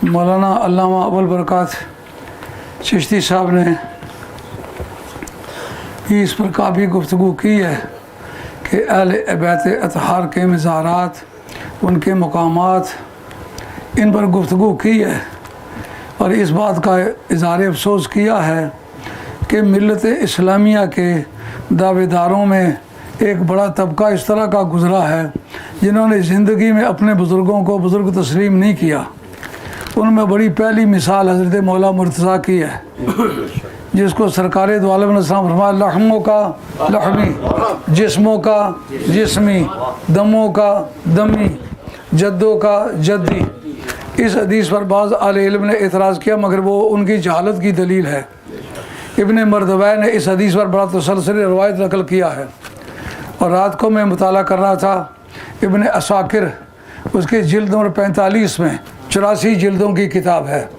मौलाना अल्लामा अबुल बरकत चिश्ती साहब ने इस पर काफ़ी गुफ्तगू की है कि अहले बैत अतहार के मज़ारात, उनके मकामात, इन पर गुफ्तगू की है और इस बात का इज़हार अफसोस किया है कि मिल्लत इस्लामिया के दावेदारों में एक बड़ा तबका इस तरह का गुज़रा है जिन्होंने ज़िंदगी में अपने बुज़ुर्गों को बुज़ुर्ग तस्लीम नहीं किया। उनमें बड़ी पहली मिसाल हज़रत मौला मुर्तज़ा की है, जिसको सरकार दो आलम ने फरमाया, लहमों का लहमी, जिस्मों का जिस्मी, दमों का दमी, जद्दों का जद्दी। इस हदीस पर बाज़ आले इल्म ने एतराज़ किया, मगर वो उनकी जहालत की दलील है। इब्ने मरदवै ने इस हदीस पर बड़ा तसलसल रवायत नकल किया है। और रात को मैं मुताला कर रहा था इब्ने असाकिर, उसके जिल्द नंबर 45 में 84 जिल्दों की किताब है,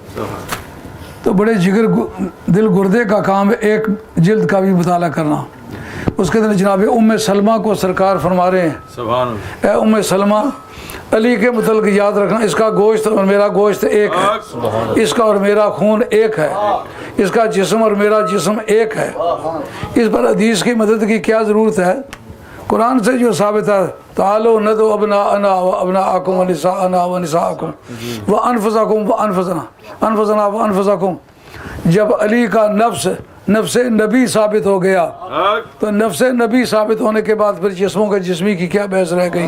तो बड़े जिगर दिल गुर्दे का काम है एक जिल्द का भी मुताला करना। उसके अंदर जनाब उम्मे सलमा को सरकार फरमा रहे हैं, ए उम्मे सलमा, अली के मुतल्लिक़ याद रखना, इसका गोश्त और मेरा गोश्त एक है, इसका और मेरा खून एक है, इसका जिस्म और मेरा जिस्म एक है। इस पर हदीस की मदद की क्या ज़रूरत है? कुरान से जो साबित है, तालो न तो अबना अना व अबना आकुम व निसा अना व निसा आकुम व अनफुसाकुम व अनफुसना अनफुसना व अनफुसाकुम। जब अली का नफ्स नबी साबित हो गया तो नफ्स नबी साबित होने के बाद फिर जिस्मों के जिस्मी की क्या बहस रह गई।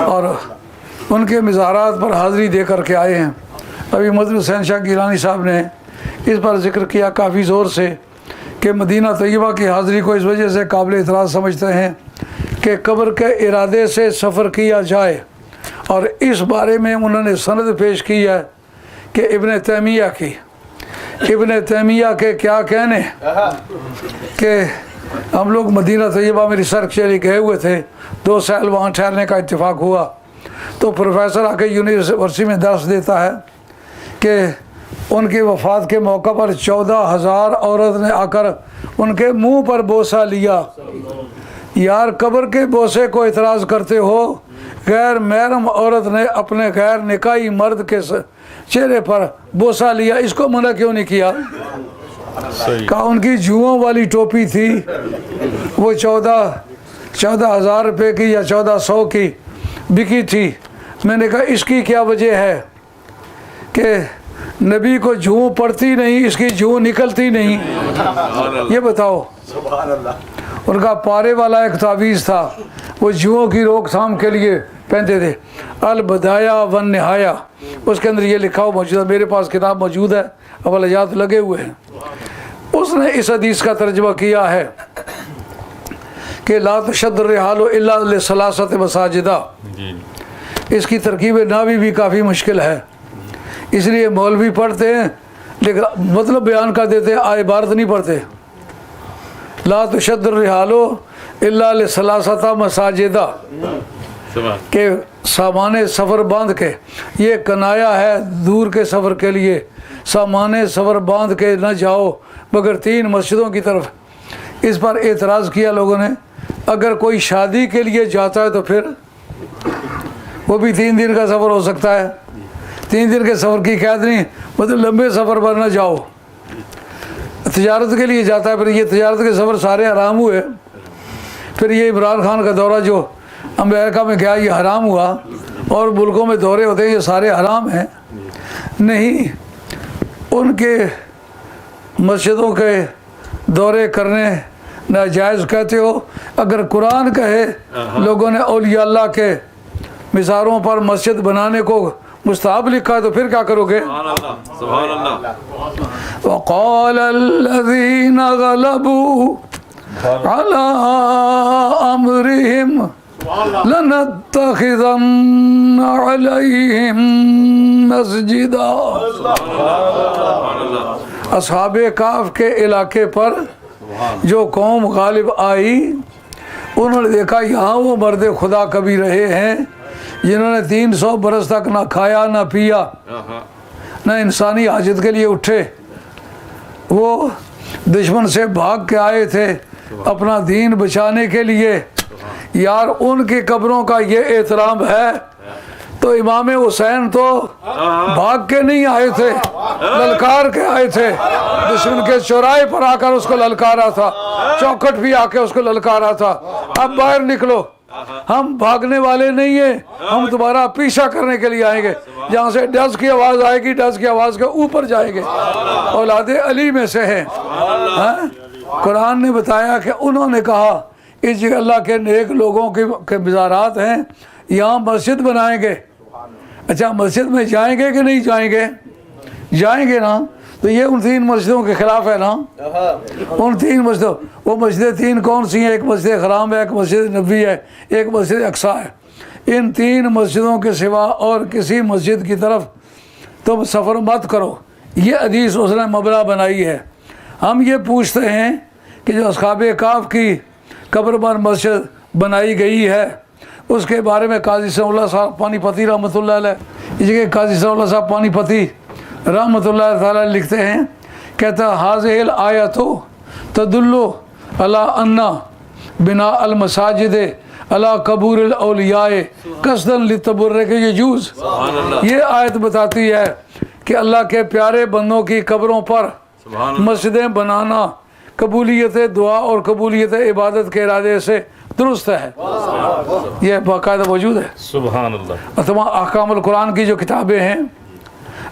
और उनके मज़ारात पर हाज़िरी दे कर के आए हैं। अभी मदनी हुसैन शाह गिलानी साहब ने इस पर जिक्र किया काफ़ी ज़ोर से कि मदीना तैयबा की हाज़िरी को इस वजह से काबिल एतराज़ समझते हैं कि कब्र के इरादे से सफ़र किया जाए। और इस बारे में उन्होंने सनद पेश की है कि इब्ने तैमिया के क्या कहने कि हम लोग मदीना तैयबा में रिसर्च के लिए गए हुए थे, 2 साल वहाँ ठहरने का इत्तेफाक हुआ। तो प्रोफेसर आके यूनिवर्सिटी में दर्स देता है कि उनकी वफ़ात के मौका पर 14,000 औरत ने आकर उनके मुंह पर बोसा लिया। यार, कब्र के बोसे को इतराज़ करते हो, गैर महरम औरत ने अपने गैर निकाही मर्द के चेहरे पर बोसा लिया, इसको मना क्यों नहीं किया? कहा उनकी जुओं वाली टोपी थी, वो 14,000 रुपये की या 1400 की बिकी थी। मैंने कहा इसकी क्या वजह है कि नबी को जूँ पड़ती नहीं, इसकी जूँ निकलती नहीं, ये बताओ। उनका पारे वाला एक तावीज़ था, वो जुओं की रोकथाम के लिए पहनते थे, अल बदाया वन नहाया। उसके अंदर ये लिखा हुआ मौजूद है, मेरे पास किताब मौजूद है, अवलयात लगे हुए हैं। उसने इस हदीस का तर्जुमा किया है कि ला तशद्दु रिहालु इल्ला लिसलासति मसाजिदा। इसकी तरकीब नावी भी काफ़ी मुश्किल है, इसलिए मौलवी पढ़ते हैं लेकिन मतलब बयान कर देते हैं, इबारत नहीं पढ़ते। ला तुशद्दु रिहालो इल्ला लिसलासता मसाजिदा के सामाने सफ़र बांध के, ये कनाया है दूर के सफ़र के लिए, सामाने सफ़र बांध के न जाओ मगर 3 मस्जिदों की तरफ। इस पर एतराज़ किया लोगों ने, अगर कोई शादी के लिए जाता है तो फिर वो भी 3 दिन का सफ़र हो सकता है। 3 दिन के सफ़र की कैद नहीं, मतलब लंबे सफ़र पर न जाओ। तिजारत के लिए जाता है, फिर ये तिजारत के सफ़र सारे हराम हुए। फिर ये इमरान खान का दौरा जो अमेरिका में गया, ये हराम हुआ, और मुल्कों में दौरे होते हैं ये सारे हराम हैं। नहीं, उनके मस्जिदों के दौरे करने नाजायज़ कहते हो? अगर कुरान कहे लोगों ने औलिया अल्लाह के मिज़ारों पर मस्जिद बनाने को मुस्ताहब लिखा है तो फिर क्या करोगे? वक़ालल्लज़ीना ग़लबू अला अम्रिहिम लनत्तख़िज़न्ना अलैहिम मस्जिदा। असहाबे काफ के इलाके पर जो कौम गालिब आई, उन्होंने देखा यहाँ वो मर्द खुदा कभी रहे हैं जिन्होंने 300 बरस तक ना खाया ना पिया ना इंसानी हाजत के लिए उठे। वो दुश्मन से भाग के आए थे अपना दीन बचाने के लिए। यार, उनकी कब्रों का ये एहतराम है तो इमाम हुसैन तो भाग के नहीं आए थे, ललकार के आए थे। दुश्मन के चौराहे पर आकर उसको ललकारा था, चौखट भी आके उसको ललकारा था, अब बाहर निकलो, हम भागने वाले नहीं है, हम तुम्हारा पीछा करने के लिए आएंगे। जहाँ से डज की आवाज़ आएगी, डज की आवाज़ के ऊपर जाएंगे। औलादे अली में से है। कुरान ने बताया कि उन्होंने कहा इस जगह अल्लाह के नेक लोगों के मज़ारात हैं, यहाँ मस्जिद बनाएंगे। अच्छा, मस्जिद में जाएंगे कि नहीं जाएंगे? जाएंगे ना। तो ये उन 3 मस्जिदों के खिलाफ है ना। उन 3 मस्जिदों, वो मस्जिदें 3 कौन सी हैं? एक मस्जिद हराम है, एक मस्जिद नबी है, एक मस्जिद अक्सा है। इन 3 मस्जिदों के सिवा और किसी मस्जिद की तरफ तुम सफ़र मत करो। ये हदीस उसने मबना बनाई है। हम ये पूछते हैं कि जो अस्हाबे काफ की कब्र पर मस्जिद बनाई गई है उसके बारे में काजी सनाउल्लाह साहब पानीपती रहमतुल्लाह अलैह, इसके काजी सनाउल्लाह साहब पानीपती रहमतुल्लाह ताला लिखते हैं, कहता हाज़िहिल आयतु तदुल्लु अला अन्ना बिना अल मसाजिद अला कबूरिल औलियाए कसदन लितबर्रे के यजूज़। ये आयत बताती है कि अल्लाह के प्यारे बंदों की कब्रों पर मस्जिदें बनाना कबूलियत दुआ और कबूलियत इबादत के इरादे से दुरुस्त है। यह बाकायदा मौजूद है। सुभान अल्लाह। तमाम अहकामुल कुरान की जो किताबें हैं,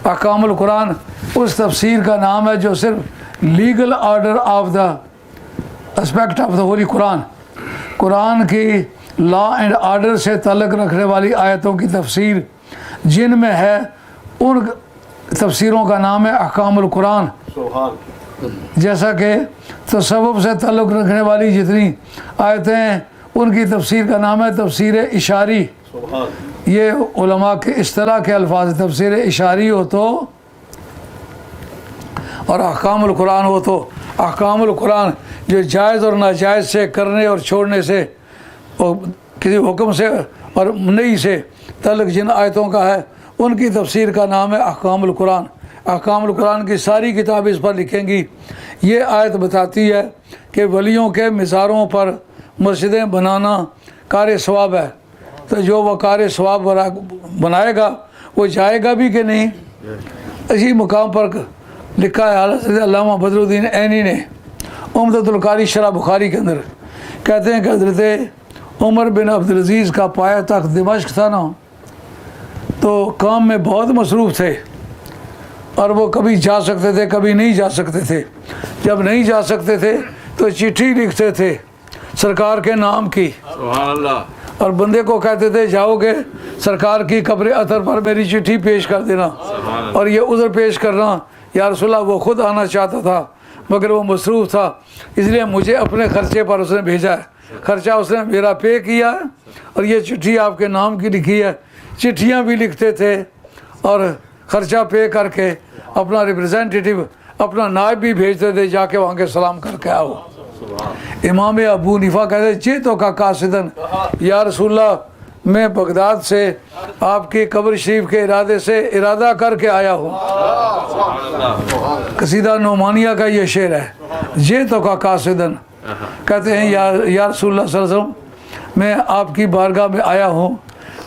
अहकामुल कुरान उस तफसीर का नाम है जो सिर्फ legal order of the aspect of the Holi Quran, Quran की लॉ एंड आर्डर से ताल्लुक़ रखने वाली आयतों की तफसीर जिनमें है, उन तफसीरों का नाम है अहकामुल कुरान। जैसा कि तसव्वुफ़ से ताल्लुक़ रखने वाली जितनी आयतें हैं उनकी तफसीर का नाम है तफसीर इशारी। ये उलमा के इस्तिलाह के अल्फाज, तफसीर इशारी हो तो और अहकामुल कुरान हो तो। अहकामुल कुरान जो जायज़ और नाजायज़ से करने और छोड़ने से और किसी हुक्म से और नहीं से ताल्लुक़ जिन आयतों का है उनकी तफसीर का नाम है अहकामुल कुरान। अहकामुल कुरान की सारी किताब इस पर लिखेंगी। ये आयत बताती है कि वलियों के मज़ारों पर मस्जिदें बनाना कार सवाब है, तो जो वह कार सवाब बनाएगा वो जाएगा भी कि नहीं। इसी मुकाम पर लिखा है हज़रत अल्लामा बदरुद्दीन ऐनी ने उम्दतुल कारी शरह बुखारी के अंदर, कहते हैं कि हज़रत उमर बिन अब्दुल अज़ीज़ का पाया तख्त दिमाश्क था ना, तो काम में बहुत मसरूफ़ थे और वो कभी जा सकते थे कभी नहीं जा सकते थे। जब नहीं जा सकते थे तो चिट्ठी लिखते थे सरकार के नाम की, और बंदे को कहते थे जाओगे सरकार की कब्र अतर पर मेरी चिट्ठी पेश कर देना, और ये उधर पेश करना। या रसूलल्लाह वो ख़ुद आना चाहता था मगर वो मसरूफ़ था, इसलिए मुझे अपने ख़र्चे पर उसने भेजा है। ख़र्चा उसने मेरा पे किया है और ये चिट्ठी आपके नाम की लिखी है। चिट्ठियाँ भी लिखते थे और ख़र्चा पे करके अपना रिप्रेजेंटेटिव, अपना नायब भी भेजते थे, जाके वहाँ के सलाम करके आओ। इमाम अबू हनीफा कहते जे तो का कासिदन, या रसूलल्लाह मैं बगदाद से आपकी कब्र शरीफ के इरादे से इरादा करके आया हूँ। कसीदा नोमानिया का ये शेर है, जे तो का कासिदन। कहते हैं या रसूलल्लाह सल्लल्लाहु अलैहि वसल्लम मैं आपकी बारगाह में आया हूँ,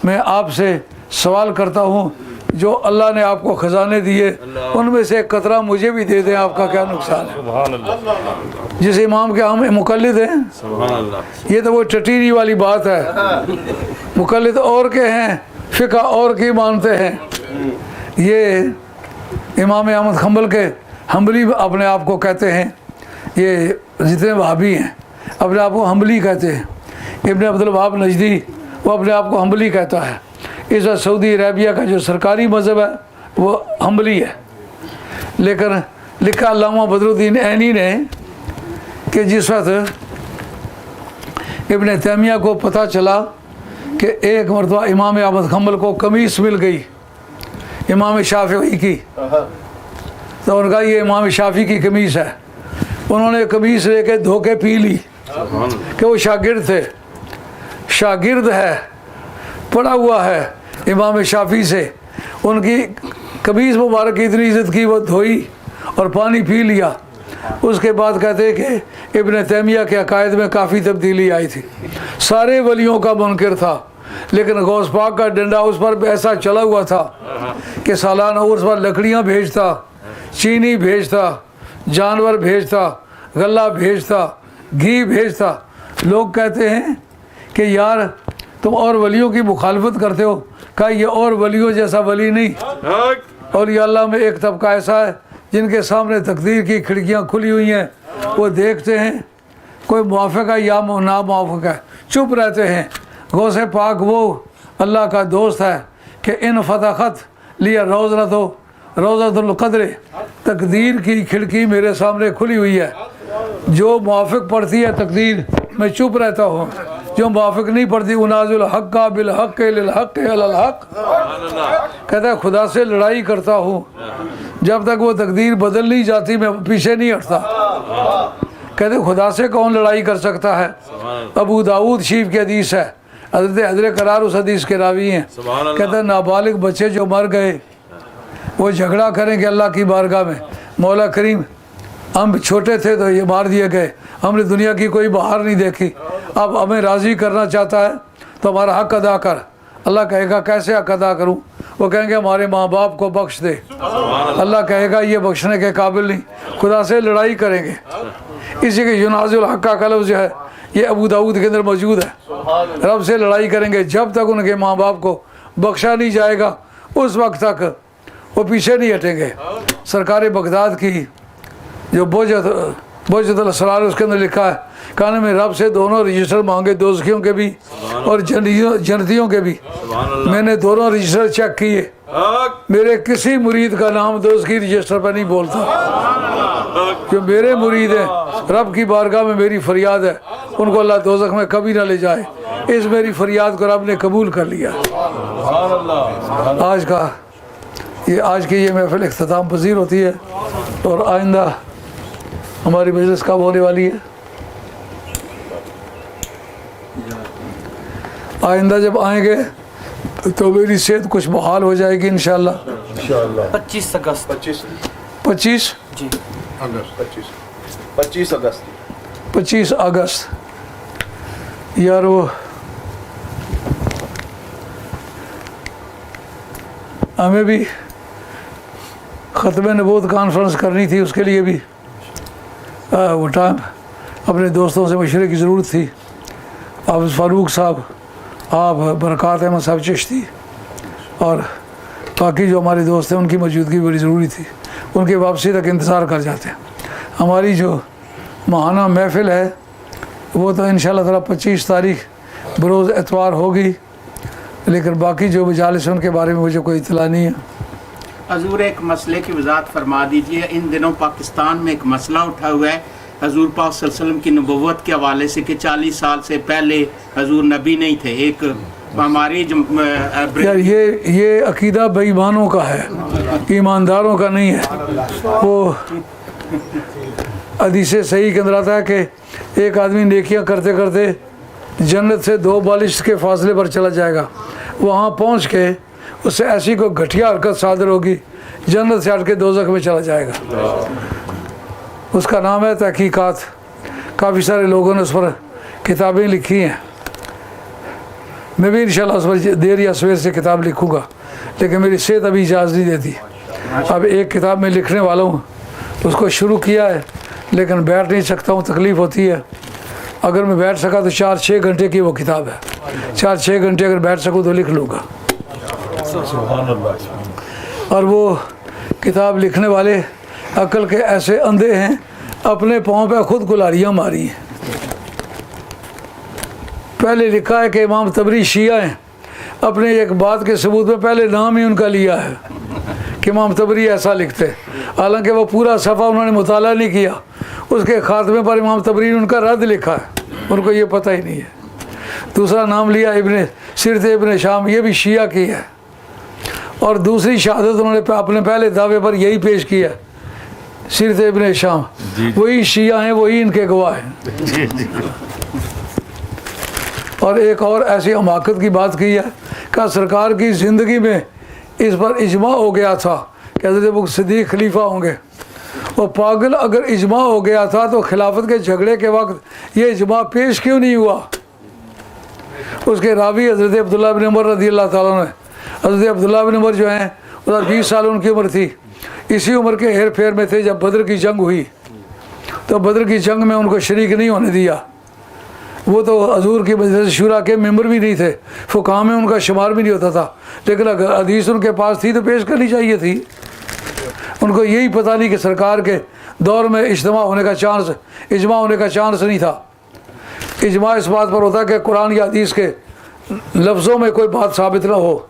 मैं आपसे सवाल करता हूँ जो अल्लाह ने आपको ख़जाने दिए उनमें से एक कतरा मुझे भी दे दें, आपका क्या नुकसान है। जिस इमाम के हम मुक़ल्लिद हैं, ये तो वो टटीरी वाली बात है। मुक़ल्लिद और के हैं, फ़िक़्ह और की मानते हैं। ये इमाम अहमद हम्बल के हम्बली अपने आप को कहते हैं। ये जितने वहाबी हैं अपने आप को हम्बली कहते हैं। इब्न अब्दुल वहाब नजदी वो अपने आप को हम्बली कहता है। इस वक्त सऊदी अरेबिया का जो सरकारी मज़हब है वो हम्बली है। लेकिन लिखा अल्लामा बदरुद्दीन ऐनी ने कि जिस वक्त इब्न तैमिया को पता चला कि एक मरतबा इमाम अहमद हम्बल को कमीज़ मिल गई इमाम शाफ़ी की, तो उनका ये इमाम शाफ़ी की कमीज़ है। उन्होंने कमीज़ लेके धोके पी ली कि वो शागिर्द थे, शागिर्द है, पड़ा हुआ है इमाम शाफ़ी से। उनकी कमीज़ मुबारक की इतनी इज़्ज़त की, वो धोई और पानी पी लिया। उसके बाद कहते हैं कि इब्न तैमिया के अकायद में काफ़ी तब्दीली आई थी। सारे वलियों का मुनकर था, लेकिन गौस पाक का डंडा उस पर ऐसा चला हुआ था कि सालाना उस पर लकड़ियाँ भेजता, चीनी भेजता, जानवर भेजता, गला भेजता, घी भेजता। लोग कहते हैं कि यार तुम और वलियों की मुखालफत करते हो। कहा ये और वलियों जैसा वली नहीं। और ये अल्लाह में एक तबका ऐसा है जिनके सामने तकदीर की खिड़कियाँ खुली हुई हैं, वो देखते हैं कोई मुआफ़िक है या ना मुआफ़िक है, चुप रहते हैं। गौसे पाक वो अल्लाह का दोस्त है कि इन फतखत लिया रोज़तुल क़द्र, तकदीर की खिड़की मेरे सामने खुली हुई है। जो मुआफ़िक पढ़ती है तकदीर, मैं चुप रहता हूँ। जो मुआफ़िक नहीं पढ़ती, उनाज़ुल हक़्क़ बिल हक़्क़ लिल हक़्क़ अलल हक़्क़, कहता है खुदा से लड़ाई करता हूँ। जब तक वो तकदीर बदल नहीं जाती मैं पीछे नहीं हटता। कहते खुदा से कौन लड़ाई कर सकता है। अबू दाऊद शरीफ की हदीस है, हज़रत करार उस हदीस के रावी हैं। कहते हैं नाबालिग बच्चे जो मर गए वो झगड़ा करेंगे अल्लाह की बारगाह में, मौला करीम हम छोटे थे तो ये मार दिए गए, हमने दुनिया की कोई बहार नहीं देखी, अब हमें राज़ी करना चाहता है तो हमारा हक़ अदा कर। अल्लाह कहेगा कैसे हक़ अदा करूँ। वो कहेंगे हमारे माँ बाप को बख्श दे। अल्लाह कहेगा ये बख्शने के काबिल नहीं, खुदा से लड़ाई करेंगे। इसी के युनाज़ुल हक़्क़ का लफ्ज़ जो है ये अबू दाऊद के अंदर मौजूद है। रब से लड़ाई करेंगे जब तक उनके माँ बाप को बख्शा नहीं जाएगा, उस वक्त तक वो पीछे नहीं हटेंगे। सरकार बगदाद की जो बोजतुल असरार उसके अंदर लिखा है, कहने में रब से दोनों रजिस्टर मांगे, दोज़खियों के भी और जन्नतियों के भी। मैंने दोनों रजिस्टर चेक किए, मेरे किसी मुरीद का नाम दोज़खी रजिस्टर पर नहीं बोलता। जो मेरे मुरीद हैं, रब की बारगाह में मेरी फरियाद है, उनको अल्लाह दोज़ख में कभी ना ले जाए। इस मेरी फरियाद को रब ने कबूल कर लिया। आज की ये महफिल इख्तिताम पज़ीर होती है और आइंदा हमारी मजलिस कब होने वाली है। आइंदा जब आएंगे तो मेरी सेहत कुछ बहाल हो जाएगी इंशाअल्लाह। 25 अगस्त 25 जी 25 अगस्त यार वो हमें भी ख़त्म नबूवत कॉन्फ्रेंस करनी थी, उसके लिए भी वो टाइम अपने दोस्तों से मशवरे की ज़रूरत थी। आप फ़ारूक साहब, आप बरक़ात अहमद साहब चिश्ती और बाकी जो हमारे दोस्त हैं उनकी मौजूदगी बड़ी ज़रूरी थी। उनकी वापसी तक इंतज़ार कर जाते हैं। हमारी जो माहाना महफ़िल है वो तो इंशाअल्लाह ताला 25 तारीख़ बरोज़ एतवार होगी, लेकिन बाकी जो मजालिस हैं उनके बारे में मुझे कोई इत्तला नहीं है। हजूर एक मसले की वजाहत फरमा दीजिए। इन दिनों पाकिस्तान में एक मसला उठा हुआ है हजूर पाक सल्लल्लाहु अलैहि वसल्लम की नबुव्वत के हवाले से कि 40 साल से पहले हजूर नबी नहीं थे। एक हमारी यार ये अकीदा बेईमानों का है, ईमानदारों का नहीं है। वो हदीस सही के अंदर आता है कि एक आदमी नेकियां करते करते जन्नत से 2 बालिश के फासले पर चला जाएगा। वहाँ पहुँच के उससे ऐसी कोई घटिया हरकत सादर होगी, जन्नत से हट के दोज़ख में चला जाएगा। उसका नाम है तहकीकात। काफ़ी सारे लोगों ने उस पर किताबें लिखी हैं। मैं भी इंशाअल्लाह उस पर देर या सवेर से किताब लिखूँगा, लेकिन मेरी सेहत अभी इजाज़त नहीं देती। अब एक किताब में लिखने वाला हूँ, उसको शुरू किया है लेकिन बैठ नहीं सकता हूँ, तकलीफ़ होती है। अगर मैं बैठ सका तो 4-6 घंटे की वो किताब है। 4-6 घंटे अगर बैठ सकूँ तो लिख लूँगा। और वो किताब लिखने वाले अकल के ऐसे अंधे हैं, अपने पाँव पे खुद कुल्हाड़ियाँ मारी हैं। पहले लिखा है कि इमाम तबरी शिया हैं, अपने एक बात के सबूत में पहले नाम ही उनका लिया है कि इमाम तबरी ऐसा लिखते, हालांकि वो पूरा सफ़ा उन्होंने मुताला नहीं किया। उसके खात्मे पर इमाम तबरी ने उनका रद्द लिखा है, उनको ये पता ही नहीं है। दूसरा नाम लिया इब्ने सिरत इब्ने शाम, ये भी शिया की है। और दूसरी शहादत उन्होंने अपने पहले दावे पर यही पेश किया, सिरत इब्ने शाम। वही शिया हैं, वही इनके गवाह हैं। और एक और ऐसी हमाकत की बात की है कि सरकार की ज़िंदगी में इस पर इजमा हो गया था कि हज़रत अबू सिद्दीक़ खलीफा होंगे। और पागल, अगर इजमा हो गया था तो खिलाफत के झगड़े के वक्त ये इजमा पेश क्यों नहीं हुआ। उसके रावी हज़रत अब्दुल्ला बिन उमर रज़ी अल्लाह ताला ने। हज़रत अब्दुल्ला बिन उमर जो हैं उधर 20 साल उनकी उम्र थी। इसी उम्र के हेर फेर में थे जब बद्र की जंग हुई, तो बद्र की जंग में उनको शरीक नहीं होने दिया। वो तो हजूर की मजलिस शूरा के मेंबर भी नहीं थे, फुकाहा में उनका शुमार भी नहीं होता था, लेकिन अगर हदीस उनके पास थी तो पेश करनी चाहिए थी। उनको यही पता नहीं कि सरकार के दौर में इज्तिमा होने का चांस, इजमा होने का चांस नहीं था। इजमा इस बात पर होता कि कुरान या हदीस के लफ्ज़ों में कोई बात साबित ना हो,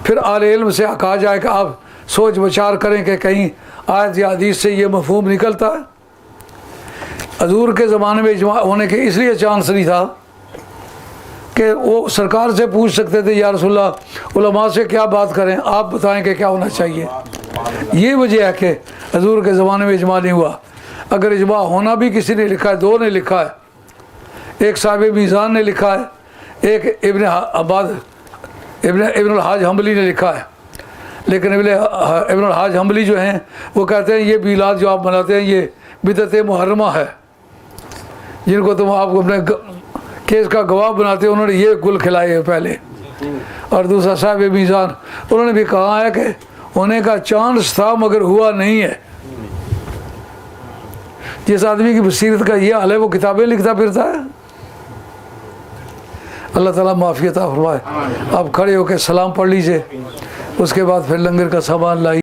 फिर आले इल्म से कहा जाए कि आप सोच विचार करें कि कहीं आयत या हदीस से ये मफहूम निकलता है। हजूर के ज़माने में इजमा होने के इसलिए चांस नहीं था कि वो सरकार से पूछ सकते थे या रसूलल्लाह उलमा से क्या बात करें, आप बताएं कि क्या होना चाहिए। ये वजह है कि हजूर के ज़माने में इजमा नहीं हुआ। अगर इजमा होना भी किसी ने लिखा है, दो ने लिखा है, एक साहिब मीज़ान ने लिखा है, एक इब्न हाज हम्बली ने लिखा है। लेकिन इब्न हाज हम्बली जो हैं वो कहते हैं ये बीलाद जो आप मनाते हैं ये बिदअत मुहर्रमा है, जिनको तुम आपको अपने केस का गवाह बनाते हो, उन्होंने ये गुल खिलाए हैं पहले। और दूसरा साहिब मीज़ान, उन्होंने भी कहा है कि होने का चांस था मगर हुआ नहीं है। जिस आदमी की बसीरत का ये हाल है वो किताबें लिखता फिरता है। अल्लाह ताला माफ़ी अता फरमाए। आप खड़े होकर सलाम पढ़ लीजिए, उसके बाद फिर लंगर का सामान लाइए।